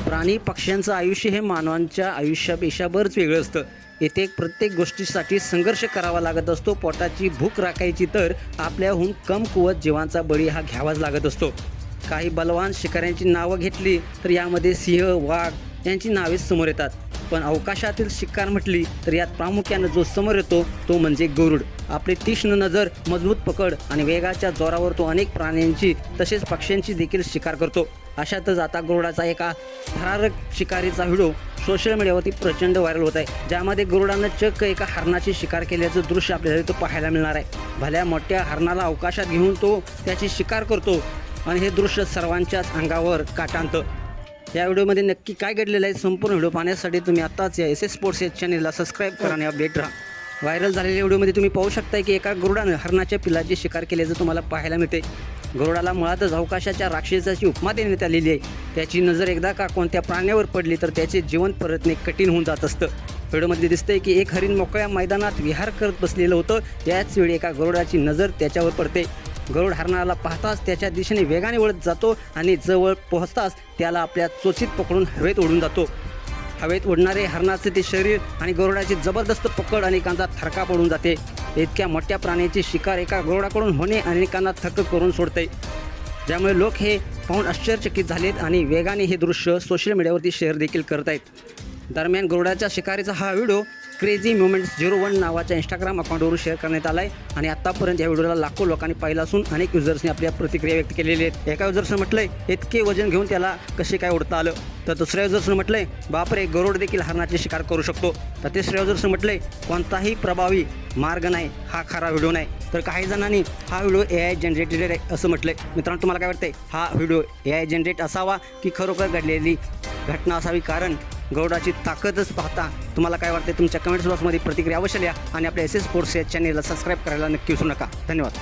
प्राणी पक्ष्यांचं आयुष्य हे मानवांच्या आयुष्यापेक्षा बरंच वेगळं असतं. येथे प्रत्येक गोष्टीसाठी संघर्ष करावा लागत असतो. पोटाची भूक राखायची तर आपल्याहून कमकुवत जीवांचा बळी हा घ्यावाच लागत असतो. काही बलवान शिकाऱ्यांची नावं घेतली तर यामध्ये सिंह, वाघ यांची नावेच समोर येतात. पण अवकाशातील शिकार म्हटली तर यात प्रामुख्यानं जो समोर येतो तो म्हणजे गरुड. आपली तीक्ष्ण नजर, मजबूत पकड आणि वेगाच्या जोरावर तो अनेक प्राण्यांची तसेच पक्ष्यांची देखील शिकार करतो. अशातच आता गरुडाचा एका थरारक शिकारीचा व्हिडिओ सोशल मीडियावरती प्रचंड व्हायरल होत आहे, ज्यामध्ये गरुडानं चक्क एका हरणाची शिकार केल्याचं दृश्य आपल्याला इथं पाहायला मिळणार आहे. भल्या मोठ्या हरणाला अवकाशात घेऊन तो त्याची शिकार करतो आणि हे दृश्य सर्वांच्याच अंगावर काटा आणतं. या व्हिडिओमध्ये नक्की काय घडलेलं आहे संपूर्ण व्हिडिओ पाहण्यासाठी तुम्ही आत्ताच या SS स्पोर्ट्स या चॅनेलला सबस्क्राईब करा आणि अपडेट राहा. व्हायरल झालेल्या व्हिडिओमध्ये तुम्ही पाहू शकता की एका गरुडानं हरणाच्या पिलाची शिकार केल्याचं तुम्हाला पाहायला मिळते. गरुडाला मुळातच अवकाशाच्या राक्षसाची उपमा देण्यात आलेली आहे. त्याची नजर एकदा का कोणत्या प्राण्यावर पडली तर त्याचे जीवन परतणे कठीण होऊन जात असतं. व्हिडिओमध्ये दिसतंय की एक हरिण मोकळ्या मैदानात विहार करत बसलेलं होतं. याच वेळी एका गरुडाची नजर त्याच्यावर पडते. गरुड हरणाला पाहताच त्याच्या दिशेने वेगाने वळत जातो आणि जवळ पोहोचताच त्याला आपल्या चोचीत पकडून हवेत ओढून जातो. हवेत उडणारे हरणाचे ते शरीर आणि गरुडाची जबरदस्त पकड अनेकांचा थरका पडून जाते. इतक्या मोठ्या प्राण्याची शिकार एका गरुडाकडून होणे अनेकांना थक्क करून सोडते, ज्यामुळे लोक हे पाहून आश्चर्यचकित झालेत आणि वेगाने हे दृश्य सोशल मीडियावरती शेअर देखील करत आहेत. दरम्यान गरुडाच्या शिकारीचा हा व्हिडिओ क्रेझी मोमेंट्स 01 नावाच्या इंस्टाग्राम अकाउंटवरून शेअर करण्यात आला आहे आणि आत्तापर्यंत या व्हिडिओला लाखो लोकांनी पाहिला असून अनेक युजर्सने आपल्या प्रतिक्रिया व्यक्त केलेली आहेत. एका युजर्सनं म्हटलंय इतके वजन घेऊन त्याला कसे काय उडता आलं, तर दुसऱ्या युजर्सनं म्हटलंय बापरे, गरुड देखील हरणाची शिकार करू शकतो. तर तिसऱ्या युजर्सनं म्हटलंय कोणताही प्रभावी मार्ग नाही, हा खरा व्हिडिओ नाही. तर काही जणांनी हा व्हिडिओ AI जनरेटेड आहे असं म्हटलंय. मित्रांनो, तुम्हाला काय वाटतंय, हा व्हिडिओ AI जनरेट असावा की खरोखर घडलेली घटना असावी? कारण गरुडाची ताकदच पाहता तुम्हाला काय वाटते? तुमच्या कमेंट्स बॉक्समध्ये प्रतिक्रिया अवश्य लिहा आणि आपल्या SS स्पोर्ट्स या चॅनेलला सबस्क्राईब करायला नक्की विसरू नका. धन्यवाद.